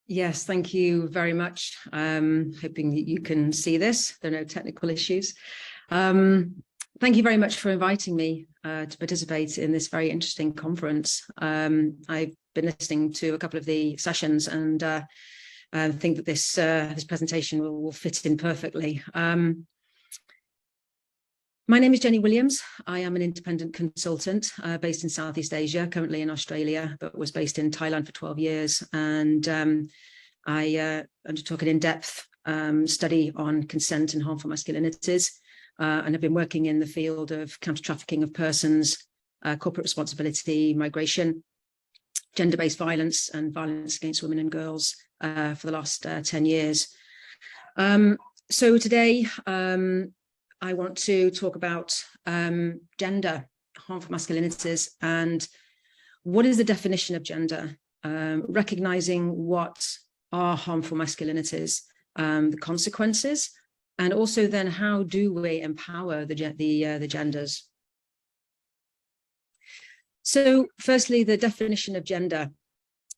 Yes, thank you very much. Hoping that you can see this. There are no technical issues. Thank you very much for inviting me to participate in this very interesting conference. I've been listening to a couple of the sessions and I think that this presentation will fit in perfectly. My name is Jennie Williams. I am an independent consultant based in Southeast Asia, currently in Australia, but was based in Thailand for 12 years. And I undertook an in-depth study on consent and harmful masculinities. And I've been working in the field of counter-trafficking of persons, corporate responsibility, migration, gender-based violence and violence against women and girls for the last 10 years. So today, I want to talk about gender, harmful masculinities, and what is the definition of gender, recognizing what are harmful masculinities, the consequences, and also then how do we empower the genders. So firstly, the definition of gender.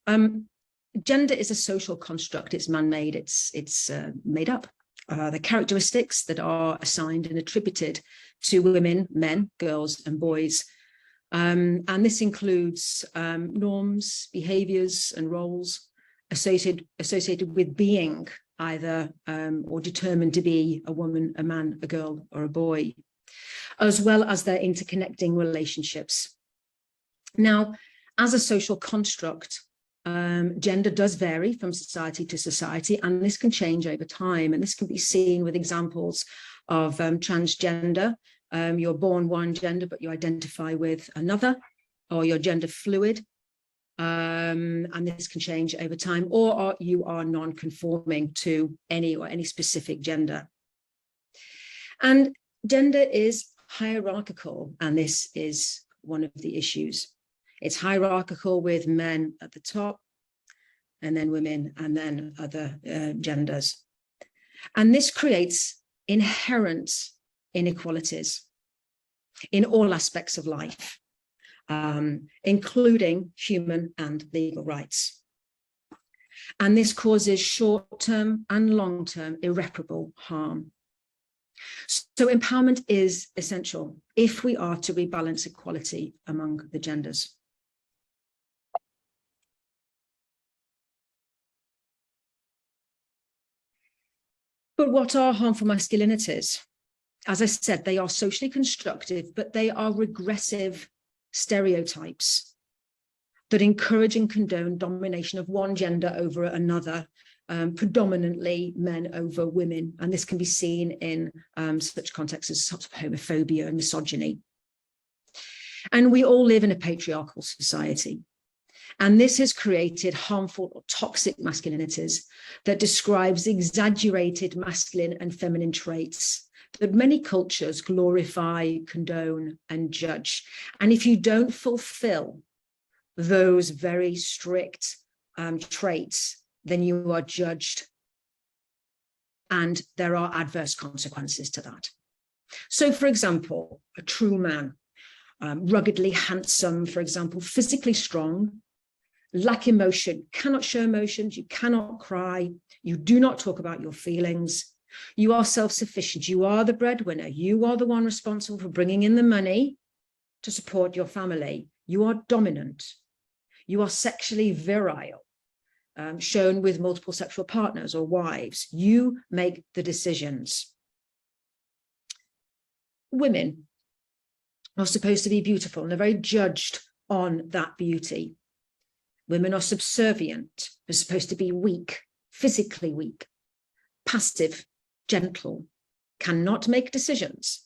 Gender is a social construct. It's man-made. It's made up. The characteristics that are assigned and attributed to women, men, girls, and boys. And this includes norms, behaviors, and roles associated with being either or determined to be a woman, a man, a girl, or a boy, as well as their interconnecting relationships. Now, as a social construct, gender does vary from society to society, and this can change over time. And this can be seen with examples of transgender. You're born one gender, but you identify with another, or you're gender fluid. And this can change over time, or you are non-conforming to any specific gender. And gender is hierarchical, and this is one of the issues. It's hierarchical with men at the top, and then women, and then other genders. And this creates inherent inequalities in all aspects of life, including human and legal rights. And this causes short-term and long-term irreparable harm. So empowerment is essential if we are to rebalance equality among the genders. But what are harmful masculinities? As I said, they are socially constructive, but they are regressive stereotypes that encourage and condone domination of one gender over another, predominantly men over women. And this can be seen in such contexts as sort of homophobia and misogyny. And we all live in a patriarchal society. And this has created harmful or toxic masculinities that describes exaggerated masculine and feminine traits that many cultures glorify, condone, and judge. And if you don't fulfill those very strict traits, then you are judged. And there are adverse consequences to that. So, for example, a true man, ruggedly handsome, for example, physically strong, lack emotion, cannot show emotions, you cannot cry, you do not talk about your feelings, you are self-sufficient, you are the breadwinner, you are the one responsible for bringing in the money to support your family, you are dominant, you are sexually virile, shown with multiple sexual partners or wives, you make the decisions. Women are supposed to be beautiful and they're very judged on that beauty. Women are subservient, they're supposed to be weak, physically weak, passive, gentle, cannot make decisions.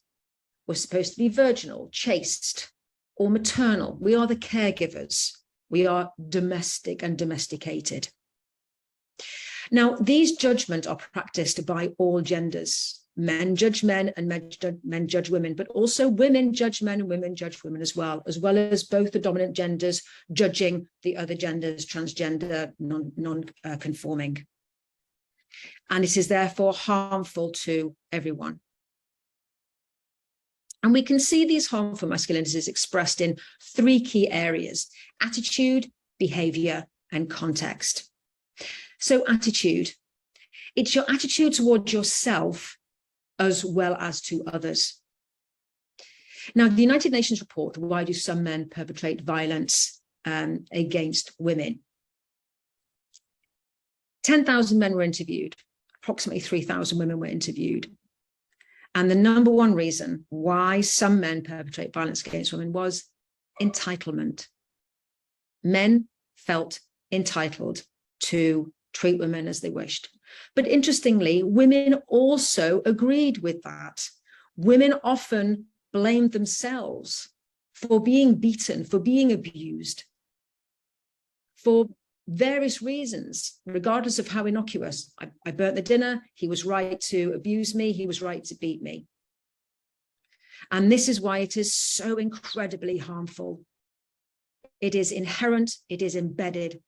We're supposed to be virginal, chaste, or maternal. We are the caregivers. We are domestic and domesticated. Now, these judgments are practiced by all genders. Men judge men and men judge women, but also women judge men and women judge women as well as both the dominant genders judging the other genders, transgender, non-conforming. And it is therefore harmful to everyone. And we can see these harmful masculinities expressed in three key areas: attitude, behavior, and context. So attitude. It's your attitude towards yourself as well as to others. Now, the United Nations report, why do some men perpetrate violence against women? 10,000 men were interviewed, approximately 3,000 women were interviewed. And the number one reason why some men perpetrate violence against women was entitlement. Men felt entitled to treat women as they wished. But interestingly, women also agreed with that. Women often blamed themselves for being beaten, for being abused, for various reasons, regardless of how innocuous. I burnt the dinner, he was right to abuse me, he was right to beat me. And this is why it is so incredibly harmful. It is inherent, it is embedded.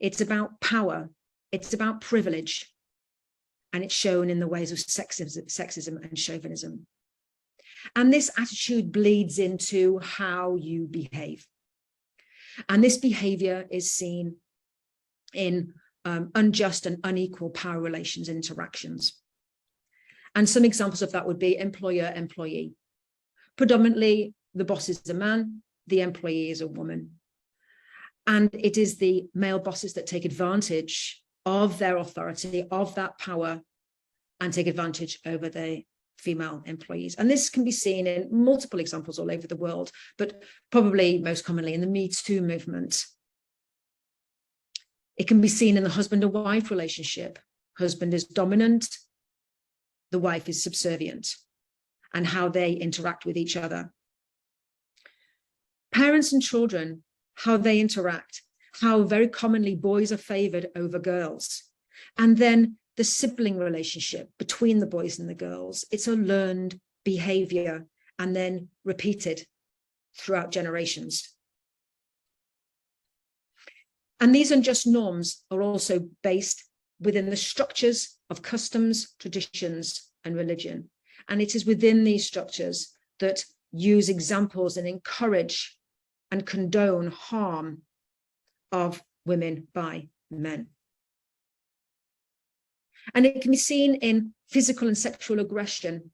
It's about power, it's about privilege, and it's shown in the ways of sexism and chauvinism. And this attitude bleeds into how you behave. And this behavior is seen in unjust and unequal power relations and interactions. And some examples of that would be employer-employee. Predominantly, the boss is a man, the employee is a woman. And it is the male bosses that take advantage of their authority, of that power, and take advantage over the female employees. And this can be seen in multiple examples all over the world, but probably most commonly in the Me Too movement. It can be seen in the husband and wife relationship. Husband is dominant, the wife is subservient, and how they interact with each other. Parents and children, how they interact, how very commonly boys are favored over girls. And then the sibling relationship between the boys and the girls. It's a learned behavior and then repeated throughout generations. And these unjust norms are also based within the structures of customs, traditions, and religion. And it is within these structures that use examples and encourage and condone harm of women by men. And it can be seen in physical and sexual aggression,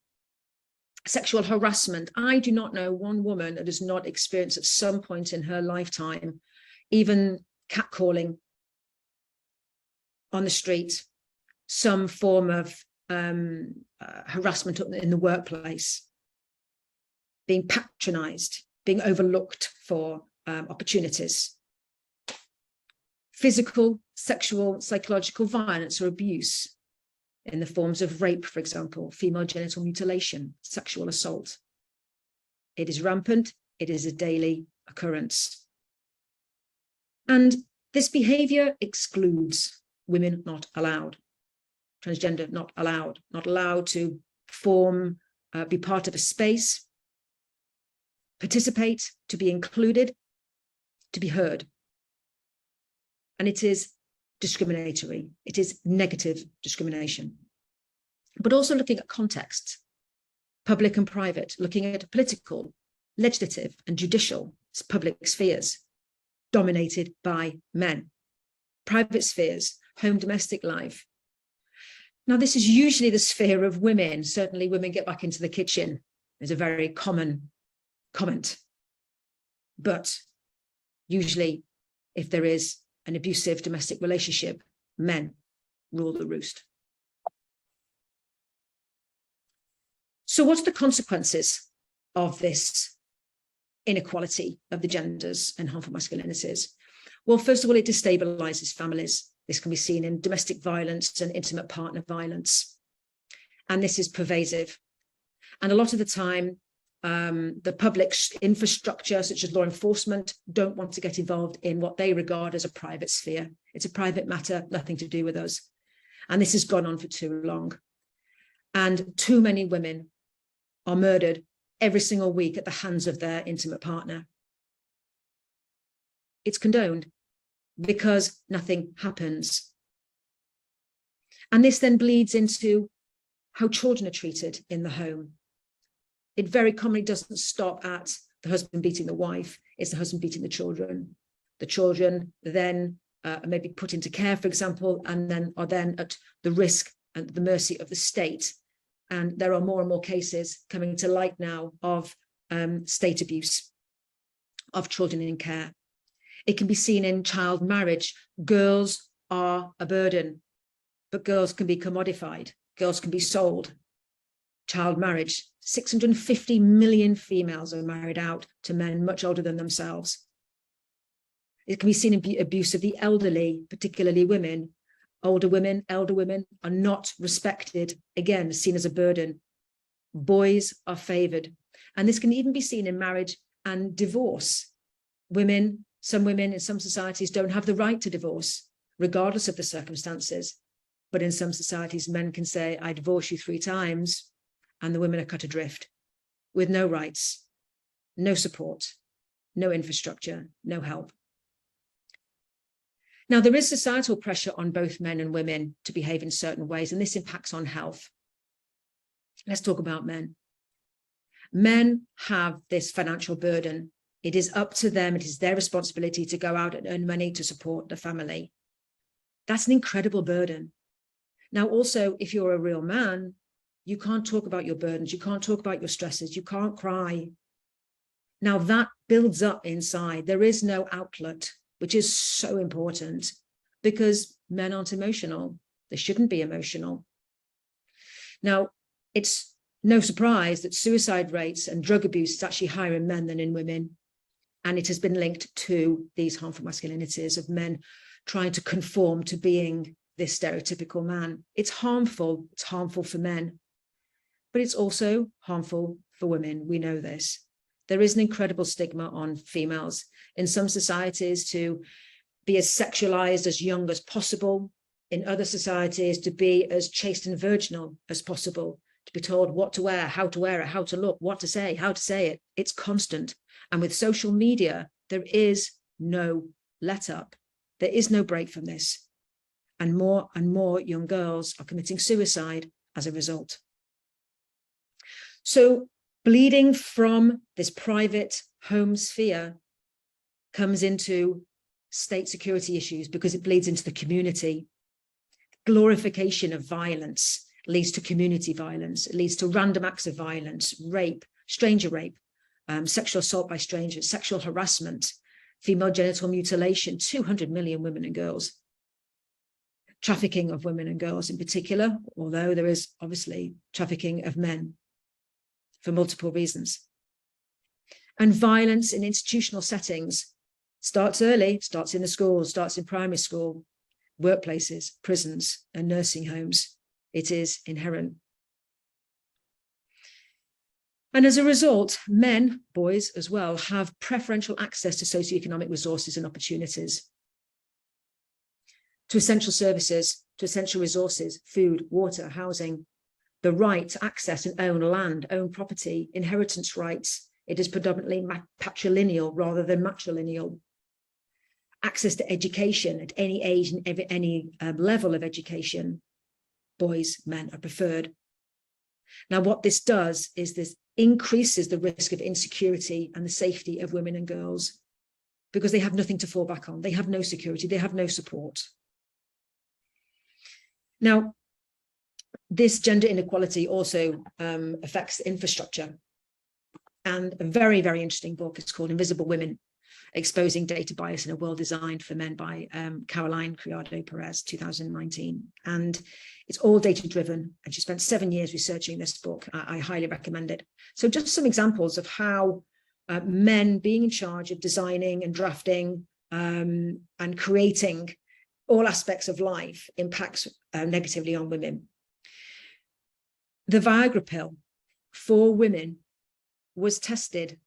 sexual harassment. I do not know one woman that has not experienced at some point in her lifetime, even catcalling on the street, some form of harassment in the workplace, being patronized, being overlooked for opportunities. Physical, sexual, psychological violence or abuse in the forms of rape, for example, female genital mutilation, sexual assault. It is rampant, it is a daily occurrence. And this behavior excludes women not allowed, transgender not allowed to form, be part of a space, participate, to be included, to be heard. And it is discriminatory. It is negative discrimination. But also looking at context, public and private, looking at political, legislative, and judicial public spheres dominated by men. Private spheres, home domestic life. Now, this is usually the sphere of women. Certainly women get back into the kitchen is a very common comment. But usually, if there is an abusive domestic relationship, men rule the roost. So what's the consequences of this inequality of the genders and harmful masculinities? Well, first of all, it destabilizes families. This can be seen in domestic violence and intimate partner violence. And this is pervasive. And a lot of the time, the public infrastructure, such as law enforcement, don't want to get involved in what they regard as a private sphere. It's a private matter, nothing to do with us. And this has gone on for too long. And too many women are murdered every single week at the hands of their intimate partner. It's condoned because nothing happens. And this then bleeds into how children are treated in the home. It very commonly doesn't stop at the husband beating the wife. It's the husband beating the children. The children then maybe put into care, for example, and then are then at the risk and the mercy of the state. And there are more and more cases coming to light now of state abuse of children in care. It can be seen in child marriage. Girls are a burden, but girls can be commodified. Girls can be sold. Child marriage. 650 million females are married out to men much older than themselves. It can be seen in abuse of the elderly, particularly women. Older women, elder women are not respected, again, seen as a burden. Boys are favoured. And this can even be seen in marriage and divorce. Some women in some societies don't have the right to divorce, regardless of the circumstances. But in some societies, men can say, I divorce you 3 times, and the women are cut adrift with no rights, no support, no infrastructure, no help. Now, there is societal pressure on both men and women to behave in certain ways, and this impacts on health. Let's talk about men. Men have this financial burden. It is up to them. It is their responsibility to go out and earn money to support the family. That's an incredible burden. Now, also, if you're a real man, you can't talk about your burdens. You can't talk about your stresses. You can't cry. Now, that builds up inside. There is no outlet, which is so important because men aren't emotional. They shouldn't be emotional. Now, it's no surprise that suicide rates and drug abuse is actually higher in men than in women. And it has been linked to these harmful masculinities of men trying to conform to being this stereotypical man. It's harmful for men, but it's also harmful for women. We know this. There is an incredible stigma on females in some societies to be as sexualized as young as possible. In other societies, to be as chaste and virginal as possible, to be told what to wear, how to wear it, how to look, what to say, how to say it. It's constant. And with social media, there is no let up. There is no break from this. And more young girls are committing suicide as a result. So bleeding from this private home sphere comes into state security issues because it bleeds into the community. Glorification of violence leads to community violence. It leads to random acts of violence, rape, stranger rape, sexual assault by strangers, sexual harassment, female genital mutilation, 200 million women and girls. Trafficking of women and girls in particular, although there is obviously trafficking of men for multiple reasons. And violence in institutional settings starts early, starts in the schools, starts in primary school, workplaces, prisons, and nursing homes. It is inherent. And as a result, men, boys as well, have preferential access to socioeconomic resources and opportunities, to essential services, to essential resources, food, water, housing, the right to access and own land, own property, inheritance rights. It is predominantly patrilineal rather than matrilineal. Access to education at any age and any level of education. Boys, men are preferred. Now, what this does is this increases the risk of insecurity and the safety of women and girls because they have nothing to fall back on. They have no security. They have no support. Now, this gender inequality also affects infrastructure. And a very, very interesting book is called Invisible Women, Exposing Data Bias in a World Designed for Men by Caroline Criado Perez, 2019. And it's all data driven. And she spent 7 years researching this book. I highly recommend it. So just some examples of how men being in charge of designing and drafting and creating all aspects of life impacts negatively on women. The Viagra pill for women was tested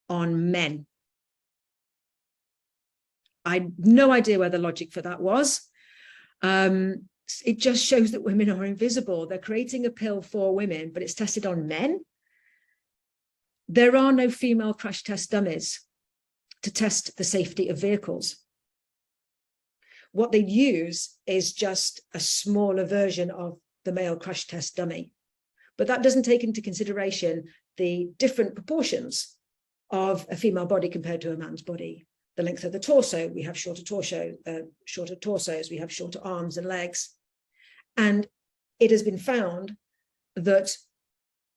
on men. I had no idea where the logic for that was. It just shows that women are invisible. They're creating a pill for women, but it's tested on men. There are no female crash test dummies to test the safety of vehicles. What they use is just a smaller version of the male crash test dummy. But that doesn't take into consideration the different proportions of a female body compared to a man's body, the length of the torso. We have shorter torsos, we have shorter arms and legs. And it has been found that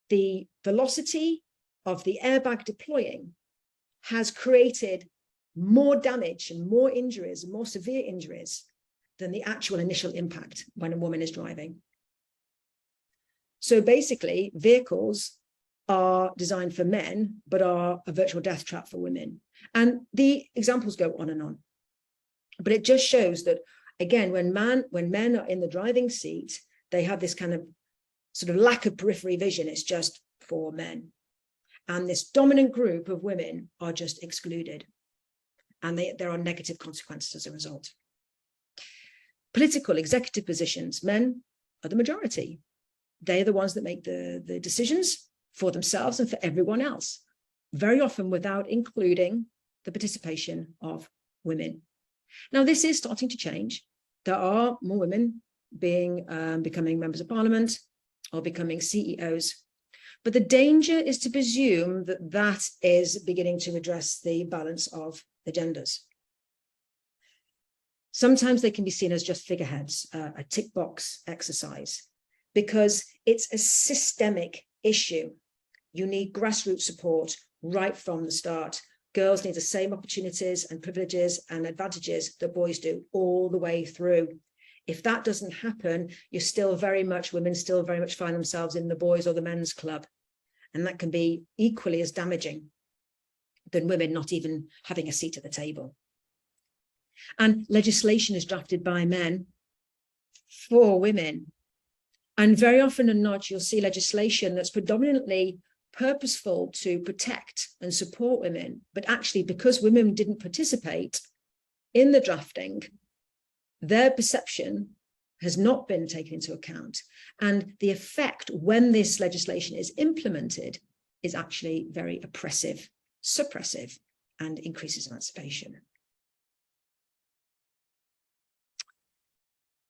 the velocity of the airbag deploying has created more damage and more injuries, more severe injuries than the actual initial impact when a woman is driving. So basically, vehicles are designed for men, but are a virtual death trap for women. And the examples go on and on. But it just shows that, again, when men are in the driving seat, they have this kind of sort of lack of periphery vision. It's just for men. And this dominant group of women are just excluded. And there are negative consequences as a result. Political executive positions, men are the majority. They're the ones that make the decisions for themselves and for everyone else, very often without including the participation of women. Now, this is starting to change. There are more women becoming members of parliament or becoming CEOs. But the danger is to presume that that is beginning to address the balance of the genders. Sometimes they can be seen as just figureheads, a tick box exercise, because it's a systemic issue. You need grassroots support right from the start. Girls need the same opportunities and privileges and advantages that boys do all the way through. If that doesn't happen, women still very much find themselves in the boys or the men's club. And that can be equally as damaging than women not even having a seat at the table. And legislation is drafted by men for women. And very often and not, you'll see legislation that's predominantly purposeful to protect and support women, but actually because women didn't participate in the drafting, their perception has not been taken into account. And the effect when this legislation is implemented is actually very oppressive, suppressive, and increases emancipation.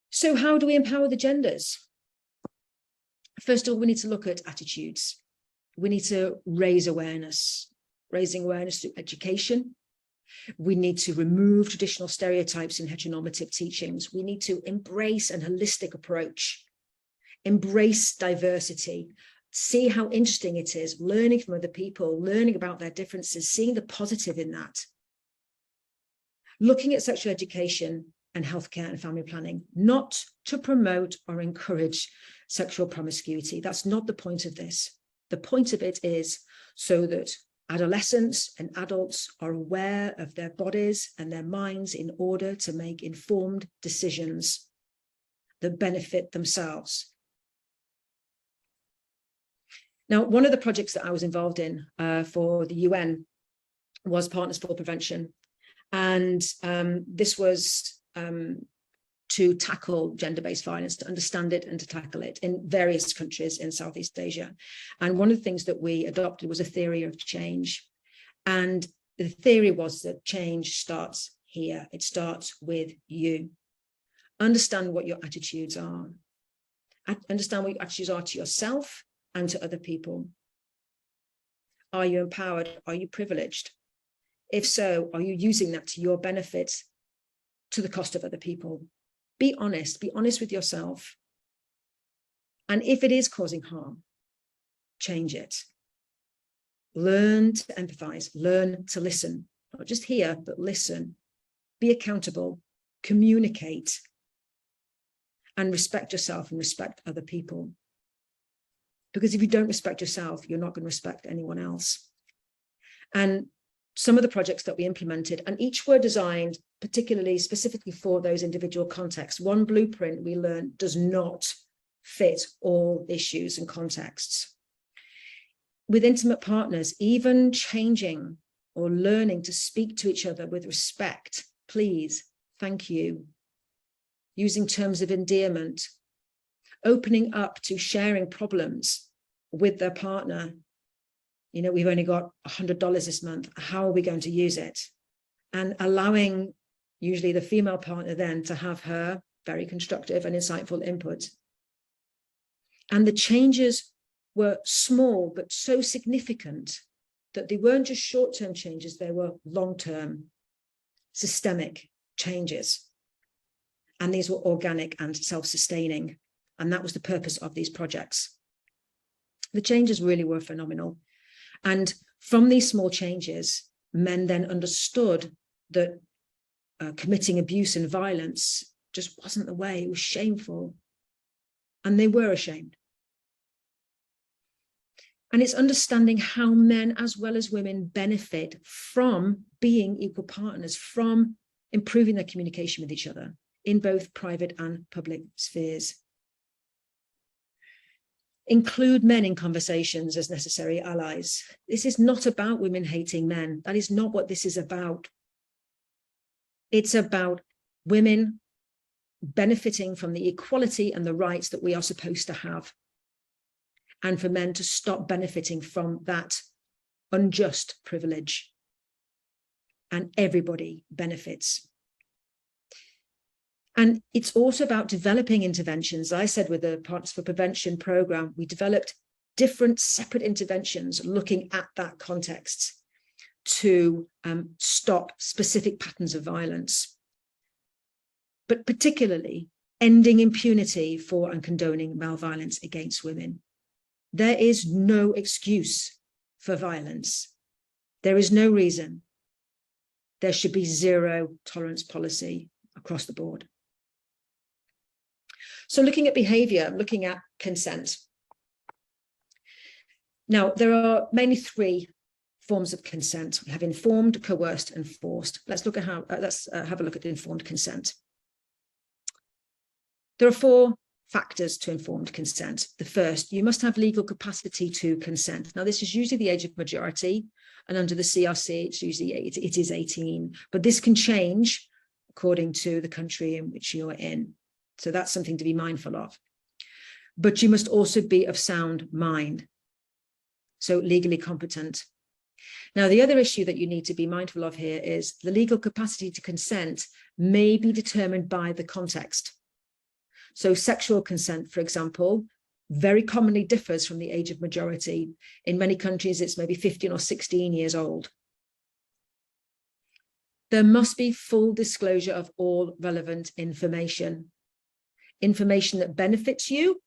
So how do we empower the genders? First of all, we need to look at attitudes. We need to raise awareness, raising awareness through education. We need to remove traditional stereotypes in heteronormative teachings. We need to embrace an holistic approach, embrace diversity, see how interesting it is, learning from other people, learning about their differences, seeing the positive in that. Looking at sexual education and healthcare and family planning, not to promote or encourage sexual promiscuity. That's not the point of this. The point of it is so that adolescents and adults are aware of their bodies and their minds in order to make informed decisions that benefit themselves. Now, one of the projects that I was involved in for the UN was Partners for Prevention. And this was to tackle gender-based violence, to understand it and to tackle it in various countries in Southeast Asia. And one of the things that we adopted was a theory of change. And the theory was that change starts here. It starts with you. Understand what your attitudes are. Understand what your attitudes are to yourself and to other people. Are you empowered? Are you privileged? If so, are you using that to your benefit, to the cost of other people? Be honest with yourself. And if it is causing harm, change it. Learn to empathize, learn to listen, not just hear, but listen. Be accountable, communicate, and respect yourself and respect other people. Because if you don't respect yourself, you're not going to respect anyone else. And some of the projects that we implemented, and each were designed particularly specifically for those individual contexts. One blueprint we learned does not fit all issues and contexts. With intimate partners, even changing or learning to speak to each other with respect, please, thank you, using terms of endearment, opening up to sharing problems with their partner. You know, we've only got $100 this month. How are we going to use it? And allowing usually the female partner then to have her very constructive and insightful input. And the changes were small, but so significant that they weren't just short-term changes, they were long-term. systemic changes. And these were organic and self-sustaining. And that was the purpose of these projects. The changes really were phenomenal. And from these small changes, men then understood that committing abuse and violence just wasn't the way. It was shameful. And they were ashamed. And it's understanding how men as well as women benefit from being equal partners, from improving their communication with each other in both private and public spheres. Include men in conversations as necessary allies. This is not about women hating men. That is not what this is about. It's about women benefiting from the equality and the rights that we are supposed to have, and for men to stop benefiting from that unjust privilege. And everybody benefits. And it's also about developing interventions. I said with the Partners for Prevention program, we developed different separate interventions looking at that context to stop specific patterns of violence, but particularly ending impunity for and condoning malviolence against women. There is no excuse for violence. There is no reason. There should be zero tolerance policy across the board. So looking at behavior, looking at consent. Now, there are mainly three forms of consent. We have informed, coerced, and forced. Let's look at how. Let's have a look at informed consent. There are four factors to informed consent. The first, you must have legal capacity to consent. Now, this is usually the age of majority, and under the CRC, it's usually it is 18. But this can change according to the country in which you're in. So that's something to be mindful of. But you must also be of sound mind, so legally competent. Now, the other issue that you need to be mindful of here is the legal capacity to consent may be determined by the context. So sexual consent, for example, very commonly differs from the age of majority. In many countries, it's maybe 15 or 16 years old. There must be full disclosure of all relevant information. Information that benefits you,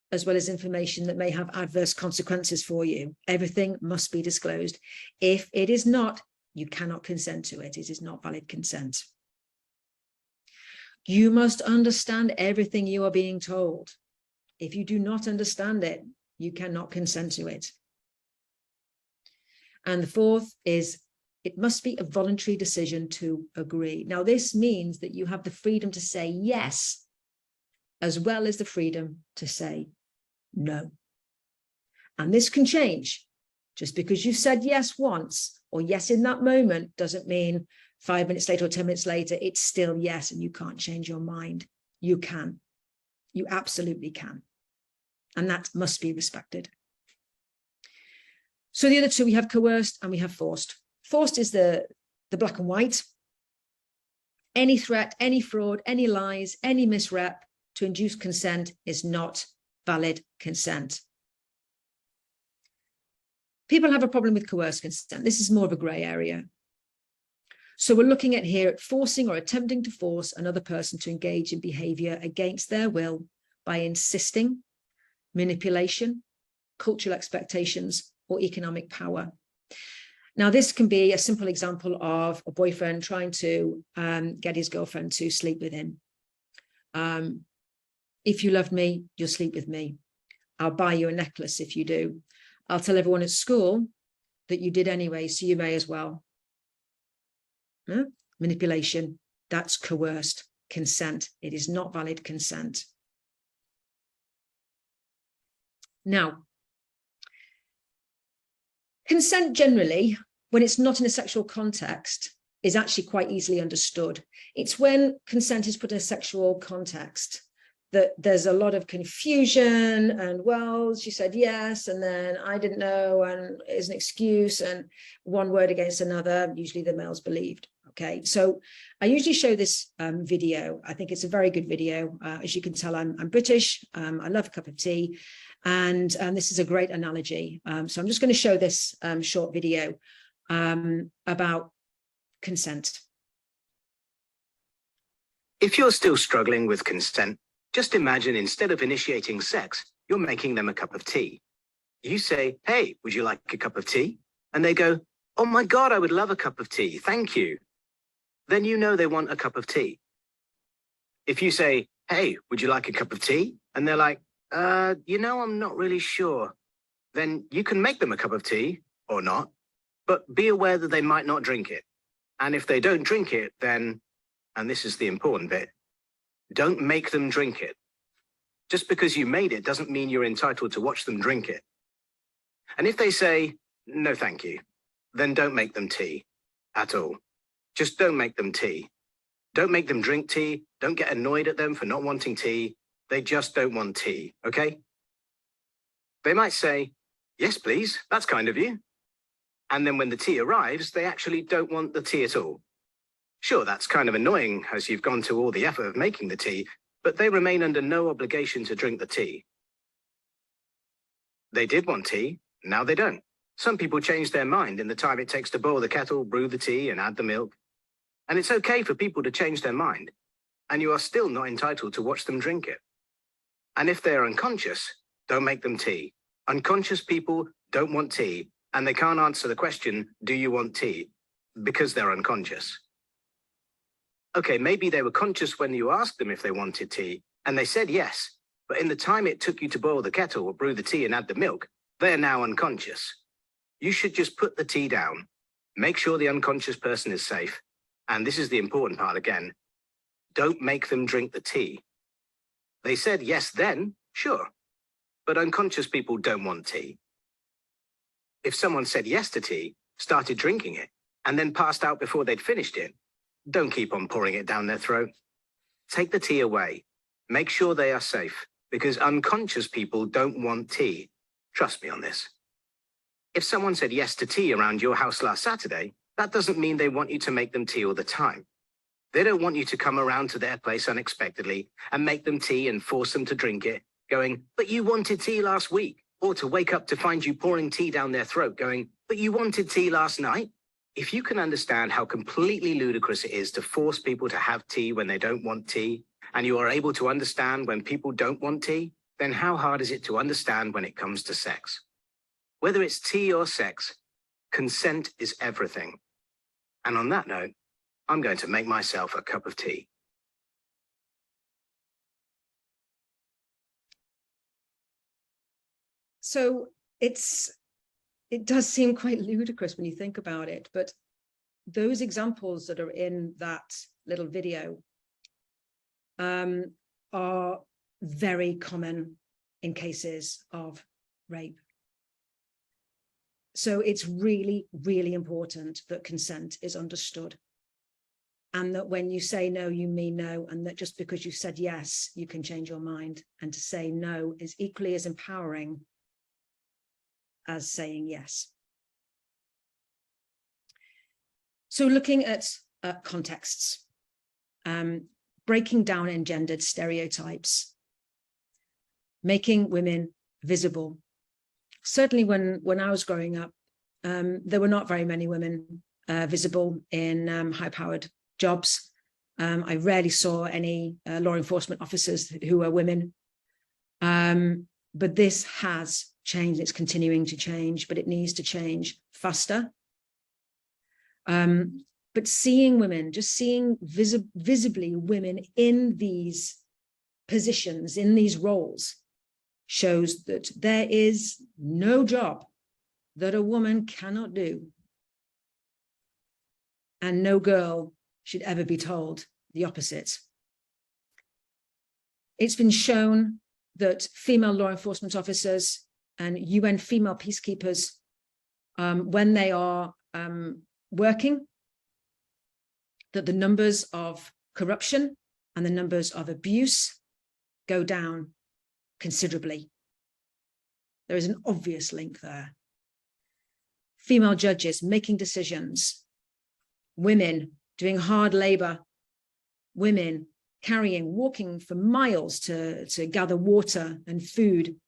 as well as information that may have adverse consequences for you. Everything must be disclosed. If it is not, you cannot consent to it. It is not valid consent. You must understand everything you are being told. If you do not understand it, you cannot consent to it. And the fourth is, it must be a voluntary decision to agree. Now, this means that you have the freedom to say yes, as well as the freedom to say no. And this can change. Just because you've said yes once or yes in that moment doesn't mean 5 minutes later or 10 minutes later, it's still yes and you can't change your mind. You can. You absolutely can. And that must be respected. So the other two, we have coerced and we have forced. Forced is the black and white. Any threat, any fraud, any lies, any misrep to induce consent is not valid consent. People have a problem with coerced consent. This is more of a grey area. So we're looking at here at forcing or attempting to force another person to engage in behavior against their will by insisting, manipulation, cultural expectations, or economic power. Now, this can be a simple example of a boyfriend trying to get his girlfriend to sleep with him. If you love me, you'll sleep with me. I'll buy you a necklace if you do. I'll tell everyone at school that you did anyway, so you may as well. Manipulation, that's coerced consent. It is not valid consent. Now, consent generally, when it's not in a sexual context, is actually quite easily understood. It's when consent is put in a sexual context that there's a lot of confusion and, well, she said yes, and then I didn't know, and it's an excuse, and one word against another, usually the male's believed. Okay, so I usually show this video. I think it's a very good video. As you can tell, I'm British. I love a cup of tea, and this is a great analogy. So I'm just going to show this short video about consent. If you're still struggling with consent, just imagine instead of initiating sex, you're making them a cup of tea. You say, "Hey, would you like a cup of tea?" And they go, "Oh my God, I would love a cup of tea, thank you." Then you know they want a cup of tea. If you say, "Hey, would you like a cup of tea?" And they're like, I'm not really sure." Then you can make them a cup of tea or not, but be aware that they might not drink it. And if they don't drink it, then, and this is the important bit, don't make them drink it. Just because you made it doesn't mean you're entitled to watch them drink it. And if they say, "No, thank you," then don't make them tea at all. Just don't make them tea. Don't make them drink tea. Don't get annoyed at them for not wanting tea. They just don't want tea, okay? They might say, "Yes, please, that's kind of you." And then when the tea arrives, they actually don't want the tea at all. Sure, that's kind of annoying as you've gone to all the effort of making the tea, but they remain under no obligation to drink the tea. They did want tea, now they don't. Some people change their mind in the time it takes to boil the kettle, brew the tea, and add the milk. And it's okay for people to change their mind, and you are still not entitled to watch them drink it. And if they are unconscious, don't make them tea. Unconscious people don't want tea, and they can't answer the question, "Do you want tea?" because they're unconscious. Okay, maybe they were conscious when you asked them if they wanted tea, and they said yes, but in the time it took you to boil the kettle or brew the tea and add the milk, they are now unconscious. You should just put the tea down, make sure the unconscious person is safe, and this is the important part again, don't make them drink the tea. They said yes then, sure, but unconscious people don't want tea. If someone said yes to tea, started drinking it, and then passed out before they'd finished it, don't keep on pouring it down their throat. Take the tea away. Make sure they are safe, because unconscious people don't want tea. Trust me on this. If someone said yes to tea around your house last Saturday, that doesn't mean they want you to make them tea all the time. They don't want you to come around to their place unexpectedly and make them tea and force them to drink it, going, "But you wanted tea last week." Or to wake up to find you pouring tea down their throat, going, "But you wanted tea last night." If you can understand how completely ludicrous it is to force people to have tea when they don't want tea, and you are able to understand when people don't want tea, then how hard is it to understand when it comes to sex? Whether it's tea or sex, consent is everything. And on that note, I'm going to make myself a cup of tea. So it does seem quite ludicrous when you think about it, but those examples that are in that little video are very common in cases of rape. So it's really, really important that consent is understood. And that when you say no, you mean no, and that just because you said yes, you can change your mind. And to say no is equally as empowering as saying yes. So looking at contexts, breaking down engendered stereotypes, making women visible. Certainly when I was growing up, there were not very many women visible in high-powered jobs. I rarely saw any law enforcement officers who were women. But this has changed. It's continuing to change, but it needs to change faster. But seeing women, just seeing visibly women in these positions, in these roles, shows that there is no job that a woman cannot do. And no girl should ever be told the opposite. It's been shown that female law enforcement officers and UN female peacekeepers, when they are working, that the numbers of corruption and the numbers of abuse go down considerably. There is an obvious link there. Female judges making decisions, women doing hard labor, women walking for miles to gather water and food,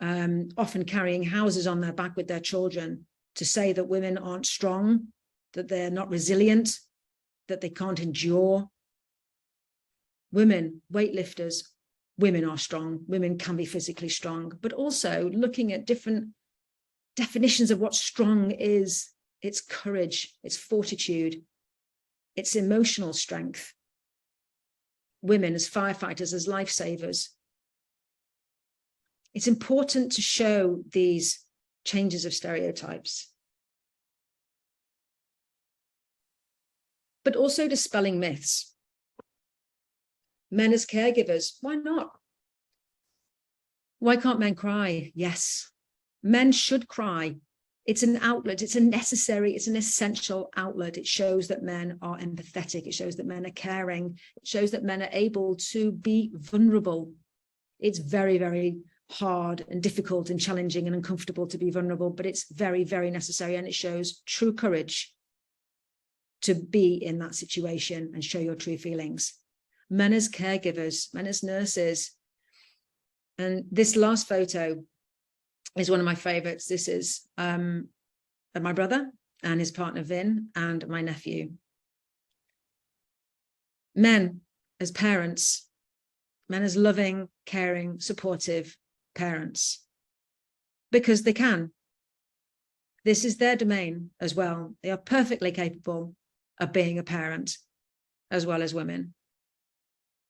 often carrying houses on their back with their children, to say that women aren't strong, that they're not resilient, that they can't endure. women, weightlifters, women are strong. Women can be physically strong, but also looking at different definitions of what strong is. It's courage, it's fortitude, it's emotional strength. Women as firefighters, as lifesavers. It's important to show these changes of stereotypes, but also dispelling myths. Men as caregivers, why not? Why can't men cry? Yes, men should cry. It's an outlet, it's an essential outlet. It shows that men are empathetic. It shows that men are caring. It shows that men are able to be vulnerable. It's very, very hard and difficult and challenging and uncomfortable to be vulnerable, but it's very, very necessary. And it shows true courage to be in that situation and show your true feelings. Men as caregivers, men as nurses. And this last photo is one of my favorites. This is my brother and his partner Vin and my nephew. Men as parents, men as loving, caring, supportive parents, because they can. This is their domain as well. They are perfectly capable of being a parent as well as women.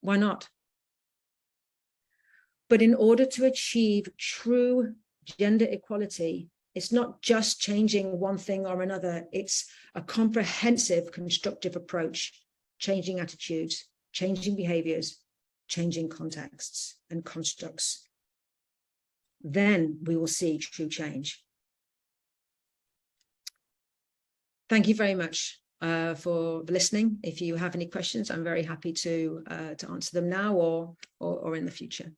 Why not? But in order to achieve true gender equality, it's not just changing one thing or another. It's a comprehensive, constructive approach, changing attitudes, changing behaviors, changing contexts and constructs. Then we will see true change. Thank you very much for listening. If you have any questions, I'm very happy to answer them now or in the future.